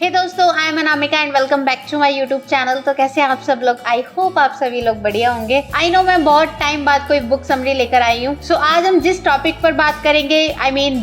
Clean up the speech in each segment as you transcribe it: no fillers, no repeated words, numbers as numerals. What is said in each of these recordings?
हे दोस्तों, I am Anamika and welcome back to my YouTube channel. तो कैसे हैं आप सब लोग? आई होप आप सभी लोग बढ़िया होंगे। आई नो मैं बहुत टाइम बाद कोई बुक समरी लेकर आई हूँ। सो आज हम जिस टॉपिक पर बात करेंगे,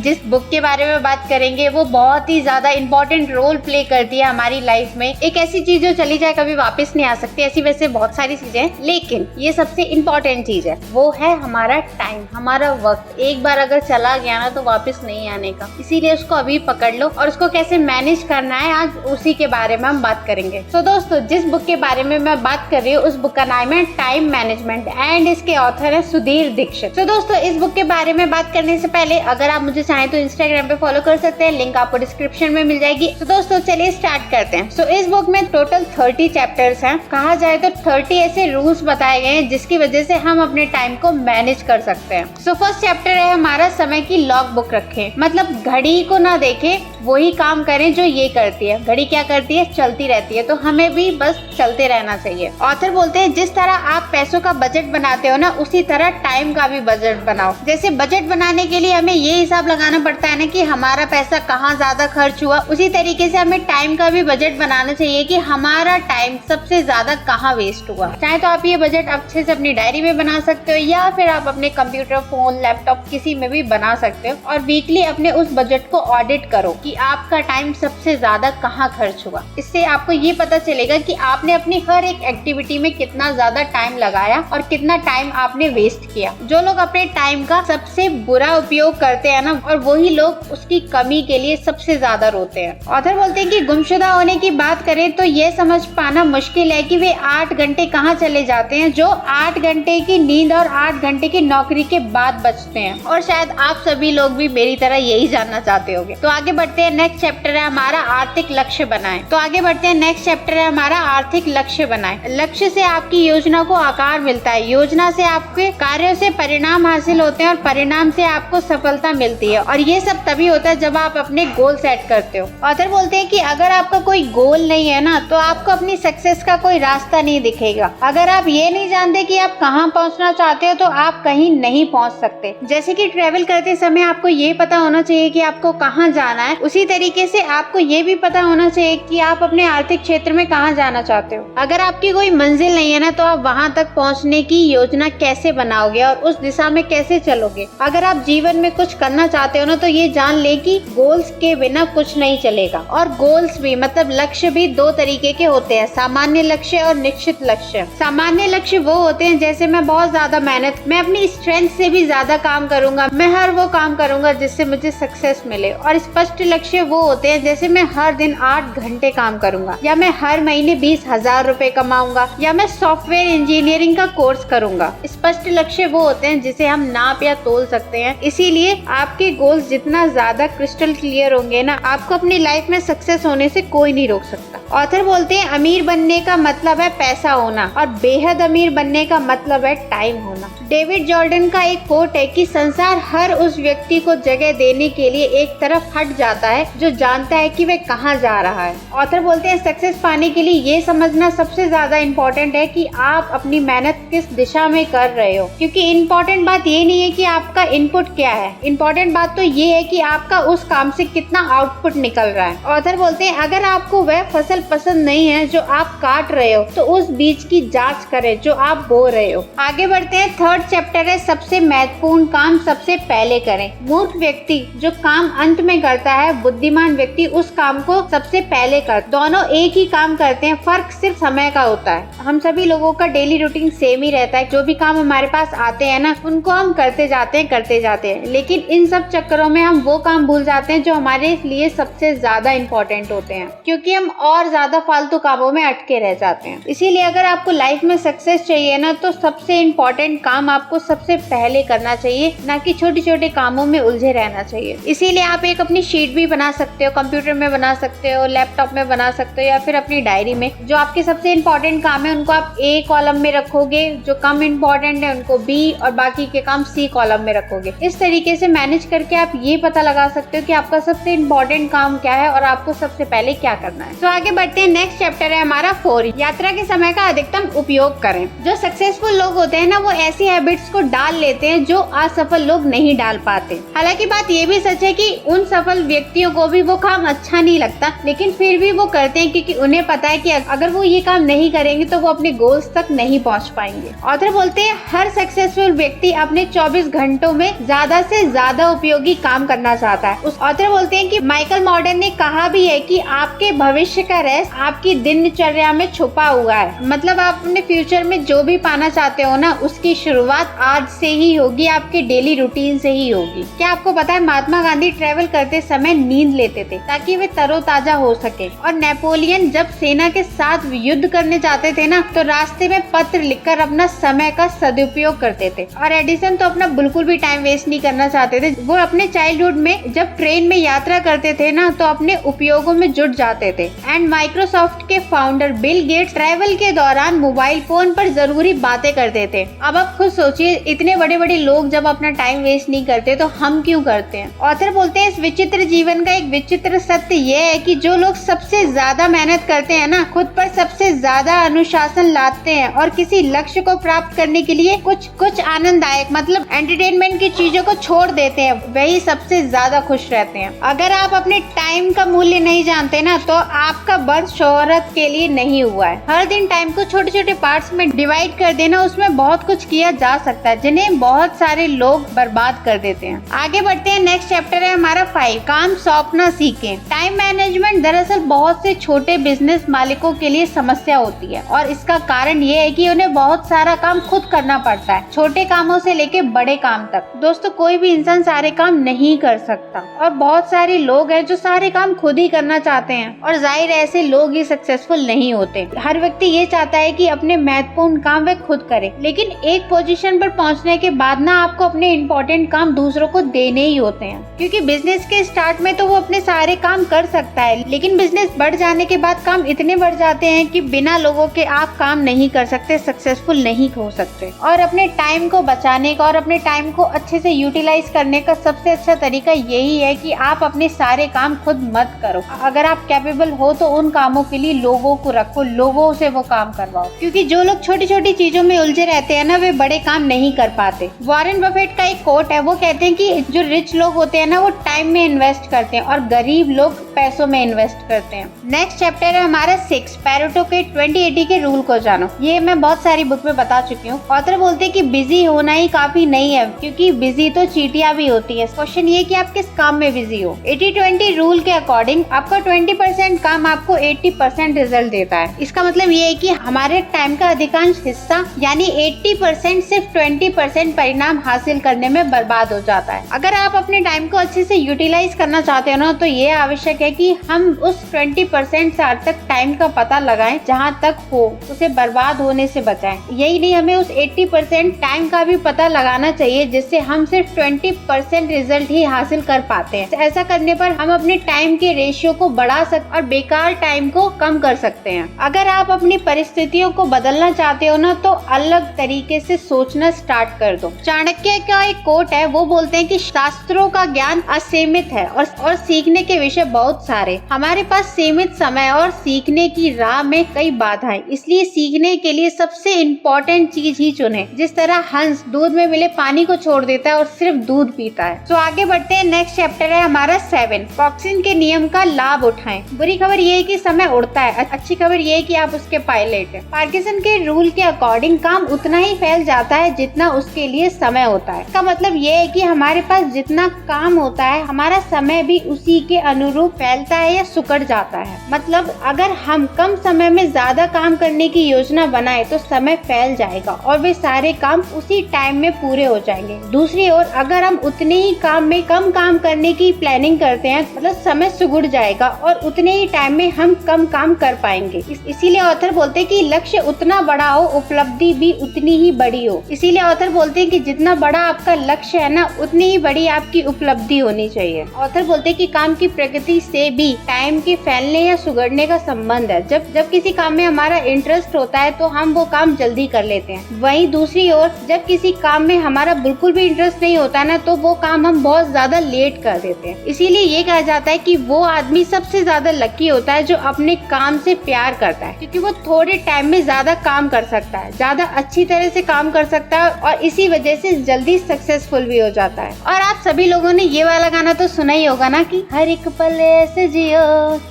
जिस बुक के बारे में बात करेंगे, वो बहुत ही ज्यादा इंपॉर्टेंट रोल प्ले करती है हमारी लाइफ में। एक ऐसी चीज जो चली जाए कभी वापस नहीं आ सकती। ऐसी वैसे बहुत सारी चीजें हैं, लेकिन ये सबसे इम्पोर्टेंट चीज है, वो है हमारा टाइम, हमारा वक्त। एक बार अगर चला गया ना तो वापस नहीं आने का, इसीलिए उसको अभी पकड़ लो और उसको कैसे मैनेज करना है आज उसी के बारे में हम बात करेंगे। तो दोस्तों, जिस बुक के बारे में मैं बात कर रही हूँ उस बुक का नाम है टाइम मैनेजमेंट एंड इसके ऑथर है सुधीर दीक्षित। तो दोस्तों, इस बुक के बारे में बात करने से पहले अगर आप मुझे चाहें तो इंस्टाग्राम पे फॉलो कर सकते हैं, लिंक आपको डिस्क्रिप्शन में मिल जाएगी। तो दोस्तों चलिए स्टार्ट करते हैं। सो इस बुक में टोटल 30 चैप्टर्स हैं। कहा जाए तो 30 ऐसे रूल्स बताए गए हैं जिसकी वजह से हम अपने टाइम को मैनेज कर सकते हैं। सो फर्स्ट चैप्टर है हमारा समय की लॉग बुक रखें। मतलब घड़ी को ना देखें, वही काम करें जो ये करती है। घड़ी क्या करती है? चलती रहती है, तो हमें भी बस चलते रहना चाहिए। ऑथर बोलते हैं जिस तरह आप पैसों का बजट बनाते हो ना, उसी तरह टाइम का भी बजट बनाओ। जैसे बजट बनाने के लिए हमें ये हिसाब लगाना पड़ता है ना कि हमारा पैसा कहाँ ज्यादा खर्च हुआ, उसी तरीके से हमें टाइम का भी बजट बनाना चाहिए कि हमारा टाइम सबसे ज्यादा कहाँ वेस्ट हुआ। चाहे तो आप ये बजट अच्छे से अपनी डायरी में बना सकते हो या फिर आप अपने कंप्यूटर, फोन, लैपटॉप किसी में भी बना सकते हो और वीकली अपने उस बजट को ऑडिट करो कि आपका टाइम सबसे ज्यादा कहाँ खर्च हुआ। इससे आपको ये पता चलेगा कि आपने अपनी हर एक एक्टिविटी में कितना ज्यादा टाइम लगाया और कितना टाइम आपने वेस्ट किया। जो लोग अपने टाइम का सबसे बुरा उपयोग करते हैं ना, और वही लोग उसकी कमी के लिए सबसे ज्यादा रोते हैं। ऑथर बोलते हैं कि गुमशुदा होने की बात करें तो ये समझ पाना मुश्किल है कि वे 8 घंटे कहाँ चले जाते हैं जो 8 घंटे की नींद और 8 घंटे की नौकरी के बाद बचते हैं। और शायद आप सभी लोग भी मेरी तरह यही जानना चाहते होंगे। तो आगे बढ़ते हैं। नेक्स्ट चैप्टर है हमारा आर्थिक लक्ष्य बनाएं। तो आगे बढ़ते हैं। नेक्स्ट चैप्टर है हमारा आर्थिक लक्ष्य बनाएं। लक्ष्य से आपकी योजना को आकार मिलता है, योजना से आपके कार्यों से परिणाम हासिल होते हैं और परिणाम से आपको सफलता मिलती है। और ये सब तभी होता है जब आप अपने गोल सेट करते हो। ऑथर बोलते हैं कि अगर आपका कोई गोल नहीं है ना, तो आपको अपनी सक्सेस का कोई रास्ता नहीं दिखेगा। अगर आप ये नहीं जानते कि आप कहाँ पहुँचना चाहते हो तो आप कहीं नहीं पहुँच सकते। जैसे कि ट्रेवल करते समय आपको ये पता होना चाहिए कि आपको कहाँ जाना है, उसी तरीके से आपको ये भी पता होना चाहिए कि आप अपने आर्थिक क्षेत्र में कहाँ जाना चाहते हो। अगर आपकी कोई मंजिल नहीं है ना, तो आप वहाँ तक पहुँचने की योजना कैसे बनाओगे और उस दिशा में कैसे चलोगे। अगर आप जीवन में कुछ करना चाहते हो ना, तो ये जान ले कि गोल्स के बिना कुछ नहीं चलेगा। और गोल्स भी मतलब लक्ष्य भी 2 तरीके के होते हैं, सामान्य लक्ष्य और निश्चित लक्ष्य। सामान्य लक्ष्य वो होते हैं जैसे मैं बहुत ज्यादा मेहनत, मैं अपनी स्ट्रेंथ से भी ज्यादा काम करूंगा, मैं हर वो काम करूंगा जिससे मुझे सक्सेस मिले। और स्पष्ट लक्ष्य वो होते हैं जैसे मैं हर दिन 8 घंटे काम करूंगा, या मैं हर महीने 20,000 रुपए कमाऊंगा, या मैं सॉफ्टवेयर इंजीनियरिंग का कोर्स करूंगा। स्पष्ट लक्ष्य वो होते हैं जिसे हम नाप या तोल सकते हैं। इसीलिए आपके गोल्स जितना ज्यादा क्रिस्टल क्लियर होंगे ना, आपको अपनी लाइफ में सक्सेस होने से कोई नहीं रोक सकता। ऑथर बोलते हैं अमीर बनने का मतलब है पैसा होना और बेहद अमीर बनने का मतलब है टाइम होना। डेविड जॉर्डन का एक कोट है कि संसार हर उस व्यक्ति को जगह देने के लिए एक तरफ हट जाता है जो जानता है कि वे कहाँ जा रहा है। ऑथर बोलते हैं सक्सेस पाने के लिए ये समझना सबसे ज्यादा इम्पोर्टेंट है कि आप अपनी मेहनत किस दिशा में कर रहे हो। क्योंकि इम्पोर्टेंट बात ये नहीं है कि आपका इनपुट क्या है, इम्पोर्टेंट बात तो ये है कि आपका उस काम से कितना आउटपुट निकल रहा है। ऑथर बोलते हैं अगर आपको वह फसल पसंद नहीं है जो आप काट रहे हो, तो उस बीज की जांच करें जो आप बो रहे हो। आगे बढ़ते हैं। 3rd चैप्टर है सबसे महत्वपूर्ण काम सबसे पहले करें। मूर्ख व्यक्ति जो काम अंत में करता है, बुद्धिमान व्यक्ति उस काम को सबसे पहले कर। दोनों एक ही काम करते हैं, फर्क सिर्फ समय का होता है। हम सभी लोगों का डेली रूटीन सेम ही रहता है। जो भी काम हमारे पास आते हैं ना, उनको हम करते जाते हैं, लेकिन इन सब चक्करों में हम वो काम भूल जाते हैं जो हमारे लिए सबसे ज्यादा इम्पोर्टेंट होते हैं, क्योंकि हम और ज्यादा फालतू कामों में अटके रह जाते हैं। इसीलिए अगर आपको लाइफ में सक्सेस चाहिए ना, तो सबसे इम्पोर्टेंट काम आपको सबसे पहले करना चाहिए, ना कि छोटे छोटे कामों में उलझे रहना चाहिए। इसीलिए आप एक अपनी शीट भी बना सकते हो, कंप्यूटर में बना सकते हो, लैपटॉप में बना सकते हो, या फिर अपनी डायरी में जो आपके सबसे इम्पोर्टेंट काम है उनको आप A कॉलम में रखोगे, जो कम इम्पोर्टेंट है उनको B और बाकी के काम C कॉलम में रखोगे। इस तरीके से मैनेज करके आप ये पता लगा सकते हो कि आपका सबसे इम्पोर्टेंट काम क्या है और आपको सबसे पहले क्या करना है। तो आगे बढ़ते हैं, नेक्स्ट चैप्टर है हमारा 4, यात्रा के समय का अधिकतम उपयोग करें। जो सक्सेसफुल लोग होते हैं ना, वो ऐसी हैबिट्स को डाल लेते हैं जो असफल लोग नहीं डाल पाते। हालांकि बात ये भी सच है कि उन सफल व्यक्तियों को भी वो काम अच्छा नहीं लगता, लेकिन फिर भी वो करते हैं क्योंकि उन्हें पता है कि अगर वो ये काम नहीं करेंगे तो वो अपने गोल्स तक नहीं पहुंच पाएंगे। ऑथर बोलते हैं हर सक्सेसफुल व्यक्ति अपने 24 घंटों में ज्यादा से ज्यादा उपयोगी काम करना चाहता है। उस ऑथर बोलते हैं कि माइकल मॉर्डन ने कहा भी है कि आपके भविष्य का रहस्य आपकी दिनचर्या में छुपा हुआ है। मतलब आप अपने फ्यूचर में जो भी पाना चाहते हो ना, उसकी शुरुआत आज से ही होगी, आपके डेली रूटीन से ही होगी। क्या आपको पता है महात्मा गांधी ट्रेवल करते समय नींद लेते थे ताकि वे तरोताजा हो सके। और नेपोलियन जब सेना के साथ युद्ध करने जाते थे ना, तो रास्ते में पत्र लिखकर अपना समय का सदुपयोग करते थे। और एडिसन तो अपना बिल्कुल भी टाइम वेस्ट नहीं करना चाहते थे। वो अपने चाइल्डहुड में जब ट्रेन में यात्रा करते थे ना, तो अपने उपयोगों में जुट जाते थे। एंड माइक्रोसॉफ्ट के फाउंडर बिल गेट्स ट्रैवल के दौरान मोबाइल फोन पर जरूरी बातें करते थे। अब आप खुद सोचिए, इतने बड़े बड़े लोग जब अपना टाइम वेस्ट नहीं करते तो हम क्यों करते हैं। ऑथर बोलते हैं इस विचित्र जीवन का एक विचित्र सत्य यह है कि जो लोग सबसे ज्यादा मेहनत करते हैं ना, खुद पर सबसे ज्यादा अनुशासन लाते हैं और किसी लक्ष्य को प्राप्त करने के लिए कुछ आनंददायक मतलब एंटरटेनमेंट की चीजों को छोड़ देते हैं, वही सबसे ज्यादा खुश रहते हैं। अगर आप अपने टाइम का मूल्य नहीं जानते ना, तो आपका बर्थ शोहरत के लिए नहीं हुआ है। हर दिन टाइम को छोटे छोटे पार्ट्स में डिवाइड कर देना, उसमें बहुत कुछ किया जा सकता है जिन्हें बहुत सारे लोग बर्बाद कर देते हैं। आगे बढ़ते हैं, नेक्स्ट चैप्टर है हमारा 5, काम सौंपना सीखें। टाइम मैनेजमेंट दरअसल बहुत से छोटे बिजनेस मालिकों के लिए समस्या होती है और इसका कारण ये है कि उन्हें बहुत सारा काम खुद करना पड़ता है, छोटे कामों से लेके बड़े काम तक। दोस्तों, कोई भी इंसान सारे काम नहीं कर सकता और बहुत सारे लोग हैं जो सारे काम खुद ही करना चाहते हैं और जाहिर है ऐसे लोग ही सक्सेसफुल नहीं होते। हर व्यक्ति ये चाहता है कि अपने महत्वपूर्ण काम वह खुद करे, लेकिन एक पोजीशन पर पहुंचने के बाद ना आपको अपने इम्पोर्टेंट काम दूसरों को देने ही होते हैं। क्योंकि बिजनेस के स्टार्ट में तो वो अपने सारे काम कर सकता है, लेकिन बिजनेस बढ़ जाने के बाद काम इतने बढ़ जाते हैं कि बिना लोगों के आप काम नहीं कर सकते, सक्सेसफुल नहीं हो सकते। और अपने टाइम को बचाने का और अपने टाइम को अच्छे से यूटिलाइज करने का सबसे अच्छा तरीका यही है कि आप अपने सारे काम खुद मत करो। अगर आप कैपेबल हो तो उन कामों के लिए लोगों को रखो, लोगों से वो काम करवाओ। क्योंकि जो लोग छोटी छोटी चीजों में उलझे रहते हैं ना, वे बड़े काम नहीं कर पाते। वॉरेन बफेट का एक कोट है, वो कहते हैं कि जो रिच लोग होते हैं ना, वो टाइम में इन्वेस्ट करते हैं और गरीब लोग पैसों में इन्वेस्ट करते हैं। नेक्स्ट चैप्टर है हमारा 6, पैरेटो के 20-80 के रूल को जानो। ये मैं बहुत सारी बुक में बता चुकी हूँ। ऑथर बोलते हैं कि बिजी होना ही काफी नहीं है, क्योंकि बिजी तो चींटियां भी होती है। क्वेश्चन ये कि आप किस काम में बिजी हो। 80-20 रूल के अकॉर्डिंग आपका 20% काम आपको 80% रिजल्ट देता है। इसका मतलब ये है कि हमारे टाइम का अधिकांश हिस्सा यानी 80% सिर्फ 20% परिणाम हासिल करने में बर्बाद हो जाता है। अगर आप अपने टाइम को अच्छे से यूटिलाइज करना चाहते हो ना, तो ये आवश्यक है कि हम उस 20% से तक टाइम का पता लगाएं, जहां तक हो उसे बर्बाद होने से बचाएं। यही नहीं, हमें उस 80% टाइम का भी पता लगाना चाहिए, जिससे हम सिर्फ 20% रिजल्ट ही हासिल कर पाते हैं। ऐसा करने पर हम अपने टाइम के रेशियो को बढ़ा सकते और बेकार टाइम को कम कर सकते हैं। अगर आप अपनी परिस्थितियों को बदलना चाहते हो ना, तो अलग तरीके से सोचना स्टार्ट कर दो। चाणक्य का एक कोट है, वो बोलते हैं कि शास्त्रों का ज्ञान असीमित है और सीखने के विषय बहुत सारे। हमारे पास सीमित समय और सीखने की राह में कई बाधाएं, इसलिए सीखने के लिए सबसे इम्पोर्टेंट चीज ही चुने। जिस तरह हंस दूध में मिले पानी को छोड़ देता है और सिर्फ दूध पीता है। तो आगे बढ़ते हैं, नेक्स्ट चैप्टर है हमारा 7, कॉक्सिन के नियम का लाभ उठाएं। बुरी खबर ये है कि समय उड़ता है, अच्छी खबर ये है कि आप उसके पायलट हैं। पार्किंसन के रूल के अकॉर्डिंग काम उतना ही फैल जाता है जितना उसके लिए समय होता है। इसका मतलब ये है कि हमारे पास जितना काम होता है, हमारा समय भी उसी के अनुरूप फैलता है या सुकड़ जाता है। मतलब अगर हम कम समय में ज्यादा काम करने की योजना बनाए तो समय फैल जाएगा और वे सारे काम उसी टाइम में पूरे हो जाएंगे। दूसरी ओर अगर हम उतने ही काम में कम काम करने की प्लानिंग करते हैं, मतलब समय सुगड़ जाएगा और उतने ही टाइम में हम कम काम कर पाएंगे। इसीलिए ऑथर बोलते हैं कि लक्ष्य उतना बड़ा हो, उपलब्धि भी उतनी ही बड़ी हो। इसीलिए ऑथर बोलते हैं कि जितना बड़ा आपका लक्ष्य है ना, उतनी ही बड़ी आपकी उपलब्धि होनी चाहिए। ऑथर बोलते हैं कि काम की प्रगति से भी टाइम के फैलने या सुगड़ने का संबंध है। जब किसी काम में हमारा इंटरेस्ट होता है तो हम वो काम जल्दी कर लेते हैं। वहीं दूसरी ओर जब किसी काम में हमारा बिल्कुल भी इंटरेस्ट नहीं होता ना, तो वो काम हम बहुत ज्यादा लेट कर देते हैं। इसीलिए ये कहा जाता है कि वो आदमी सबसे ज्यादा लकी होता है जो अपने काम से प्यार करता है, क्योंकि वो थोड़े टाइम में ज्यादा काम कर सकता है, ज्यादा अच्छी तरह से काम कर सकता है और इसी वजह से जल्दी सक्सेसफुल भी हो जाता है। और आप सभी लोगों ने ये वाला गाना तो सुना ही होगा ना कि हर एक पल ऐसे जियो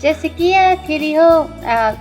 जैसे कि आखिरी हो।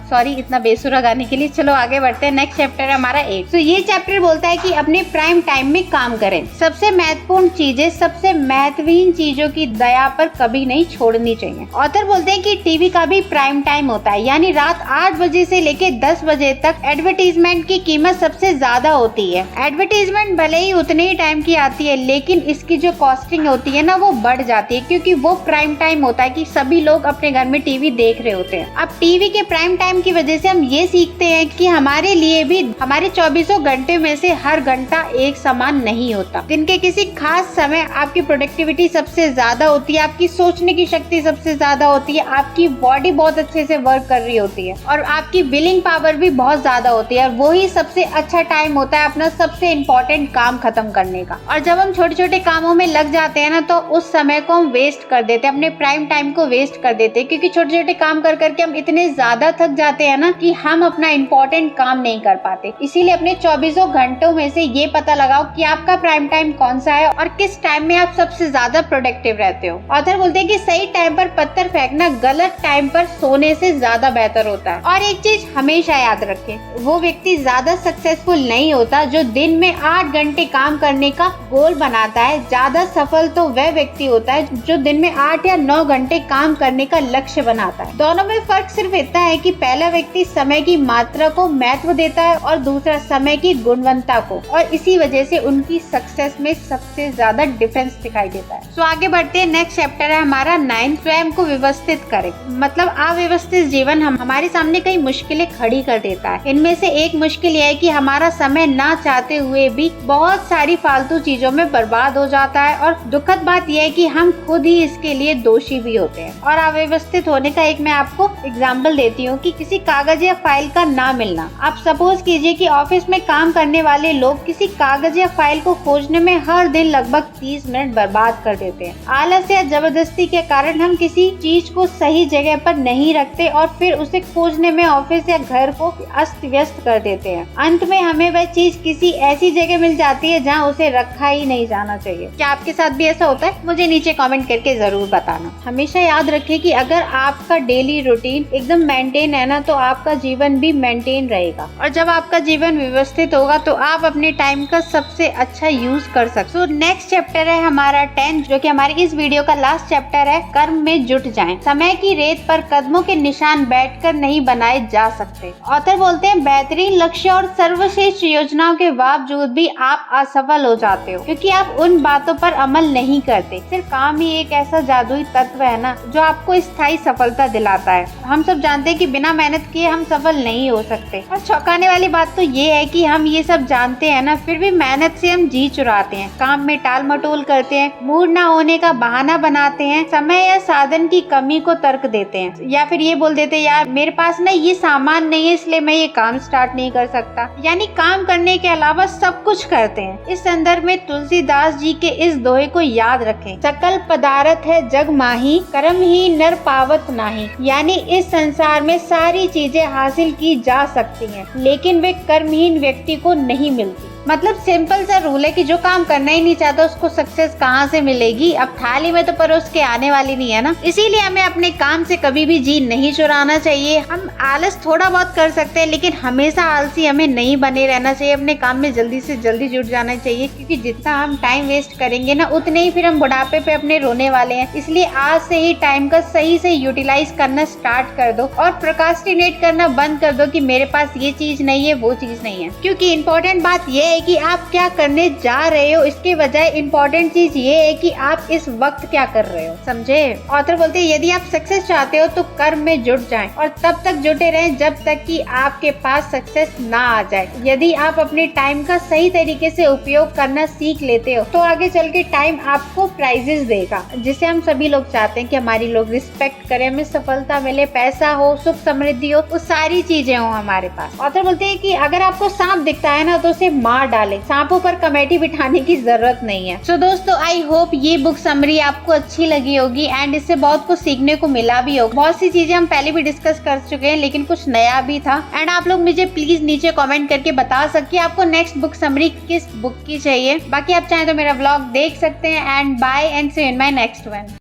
सॉरी इतना बेसुरा गाने के लिए। चलो आगे बढ़ते हैं। नेक्स्ट चैप्टर है हमारा 8। तो ये चैप्टर बोलता है कि अपने प्राइम टाइम में काम करें। सबसे महत्वपूर्ण चीजें, सबसे महत्वहीन चीजों की दया पर कभी नहीं छोड़नी चाहिए। ऑथर बोलते हैं कि टीवी का भी प्राइम टाइम होता है, यानी रात 8 बजे से लेके 10 बजे तक एडवर्टीजमेंट की कीमत सबसे ज्यादा होती है। एडवर्टीजमेंट भले ही उतने ही टाइम की आती है, लेकिन इसकी जो कॉस्टिंग होती है ना वो बढ़ जाती है, क्योंकि वो प्राइम टाइम होता है कि सभी लोग अपने घर में टीवी देख रहे होते हैं। अब टीवी के प्राइम टाइम की वजह से हम ये सीखते हैं कि हमारे लिए भी हमारे 24 घंटे में से हर घंटा एक समान नहीं होता। दिन के किसी खास समय आपकी प्रोडक्टिविटी सबसे ज्यादा होती है, आपकी सोचने की शक्ति सबसे ज्यादा होती है, आपकी बॉडी बहुत अच्छे से वर्क कर रही होती है और आपकी विलिंग पावर भी बहुत ज्यादा होती है। और वही सबसे अच्छा टाइम होता है अपना सबसे इम्पोर्टेंट काम खत्म करने का। और जब हम छोटे छोटे कामों में लग जाते हैं ना, तो उस समय को हम वेस्ट कर देते हैं, अपने प्राइम टाइम को वेस्ट कर देते हैं, क्योंकि छोटे छोटे काम कर करके हम इतने ज्यादा थक जाते हैं ना कि हम अपना इम्पोर्टेंट काम नहीं कर पाते। इसीलिए अपने 24 घंटों में से ये पता लगाओ कि आपका प्राइम टाइम कौन सा है और किस टाइम में आप सबसे ज्यादा प्रोडक्टिव रहते हो। ऑथर बोलते हैं कि सही टाइम पर पत्थर फेंकना गलत टाइम पर सोने से ज्यादा बेहतर होता है। और एक चीज हमेशा याद रखें, वो व्यक्ति ज्यादा सक्सेसफुल नहीं होता जो दिन में 8 घंटे काम करने का गोल बनाता है। ज्यादा सफल तो वह व्यक्ति होता है जो दिन में 8 या 9 घंटे काम करने का लक्ष्य बनाता है। दोनों में फर्क सिर्फ इतना है कि पहला व्यक्ति समय की मात्रा को महत्व देता है और दूसरा समय की गुणवत्ता को, और इसी वजह से उनकी सक्सेस में सबसे ज्यादा डिफरेंस दिखाई देता है। तो आगे बढ़ते हैं। नेक्स्ट चैप्टर है हमारा 9, स्वयं को व्यवस्थित करें। मतलब अव्यवस्थित जीवन हमारे सामने कई मुश्किलें खड़ी कर देता है। इनमें से एक मुश्किल यह है कि हमारा समय ना चाहते हुए भी बहुत सारी फालतू चीजों में बर्बाद हो जाता है, और दुखद बात यह है कि हम खुद ही इसके लिए दोषी भी होते हैं। और अव्यवस्थित होने का एक मैं आपको एग्जाम्पल देती हूँ कि किसी कागज या फाइल का ना मिलना। आप सपोज कीजिए कि ऑफिस में काम करने वाले लोग किसी कागज या फाइल को खोजने में हर दिन लगभग 30 मिनट बर्बाद कर देते हैं। आलस या जबरदस्ती के कारण हम किसी चीज को सही जगह पर नहीं रखते और फिर उसे खोजने में ऑफिस या घर को अस्त व्यस्त कर देते हैं। अंत में हमें वह चीज किसी ऐसी जगह मिल जाती है जहाँ उसे रखा ही नहीं जाना चाहिए। क्या आपके साथ भी ऐसा होता है? मुझे नीचे कमेंट करके जरूर बताना। हमेशा याद रखिए कि अगर आपका डेली रूटीन एकदम मेंटेन है ना, तो आपका जीवन भी मेंटेन रहेगा, और जब आपका जीवन व्यवस्थित होगा तो आप अपने टाइम का सबसे अच्छा यूज कर सकते। तो नेक्स्ट चैप्टर है हमारा 10, जो कि हमारी इस वीडियो का लास्ट चैप्टर है। कर्म में जुट जाएं। समय की रेत पर कदमों के निशान बैठकर नहीं बनाए जा सकते। ऑथर बोलते हैं बेहतरीन लक्ष्य और सर्वश्रेष्ठ योजनाओं के बावजूद भी आप असफल हो जाते हो, क्योंकि आप उन बातों पर अमल नहीं करते। सिर्फ काम ही एक ऐसा जादुई तत्व है ना जो आपको स्थायी सफलता दिलाता है। हम सब जानते हैं कि बिना मेहनत किए हम सफल नहीं हो सकते। और चौंकाने वाली बात तो ये है कि हम ये सब जानते हैं ना, फिर भी मेहनत से हम जी चुराते हैं, काम में टाल मटोल करते हैं, मूड ना होने का बहाना बनाते हैं, समय या साधन की कमी को तर्क देते हैं, या फिर ये बोल देते हैं यार मेरे पास ना ये सामान नहीं है इसलिए मैं ये काम स्टार्ट नहीं कर सकता। यानी काम करने के अलावा सब कुछ करते हैं। इस संदर्भ में तुलसीदास जी के इस दोहे को याद रखें, सकल पदार्थ है जग माही, कर्म ही नर पावत नाही। यानी इस संसार में सारी चीजें हासिल की जा सकती हैं, लेकिन वे कर्महीन व्यक्ति को नहीं मिलती। मतलब सिंपल सा रूल है कि जो काम करना ही नहीं चाहता उसको सक्सेस कहाँ से मिलेगी? अब थाली में तो परोस के आने वाली नहीं है ना। इसीलिए हमें अपने काम से कभी भी जी नहीं चुराना चाहिए। हम आलस थोड़ा बहुत कर सकते हैं, लेकिन हमेशा आलसी हमें नहीं बने रहना चाहिए। अपने काम में जल्दी से जल्दी जुट जाना चाहिए, क्योंकि जितना हम टाइम वेस्ट करेंगे ना, उतने ही फिर हम बुढ़ापे पे अपने रोने वाले हैं। इसलिए आज से ही टाइम का सही से यूटिलाइज करना स्टार्ट कर दो और प्रोक्रास्टिनेट करना बंद कर दो कि मेरे पास ये चीज नहीं है वो चीज नहीं है। क्योंकि इम्पोर्टेंट बात यह है है कि आप क्या करने जा रहे हो, इसके बजाय इम्पोर्टेंट चीज ये है कि आप इस वक्त क्या कर रहे हो, समझे। ऑथर बोलते हैं यदि आप सक्सेस चाहते हो तो कर्म में जुट जाएं और तब तक जुटे रहें जब तक कि आपके पास सक्सेस ना आ जाए। यदि आप अपने टाइम का सही तरीके से उपयोग करना सीख लेते हो तो आगे चल के टाइम आपको प्राइजेस देगा, जिसे हम सभी लोग चाहते हैं कि हमारी लोग रिस्पेक्ट करें, हमें सफलता मिले, पैसा हो, सुख समृद्धि हो, वो सारी चीजें हो हमारे पास। ऑथर बोलते हैं कि अगर आपको सांप दिखता है ना तो उसे मार डाले, सांपों पर कमेटी बिठाने की जरूरत नहीं है। सो दोस्तों, आई होप ये बुक समरी आपको अच्छी लगी होगी एंड इससे बहुत कुछ सीखने को मिला भी होगा। बहुत सी चीजें हम पहले भी डिस्कस कर चुके हैं लेकिन कुछ नया भी था। एंड आप लोग मुझे प्लीज नीचे कमेंट करके बता सकते हैं आपको नेक्स्ट बुक समरी किस बुक की चाहिए। बाकी आप चाहें तो मेरा व्लॉग देख सकते हैं and bye and see you in my next one.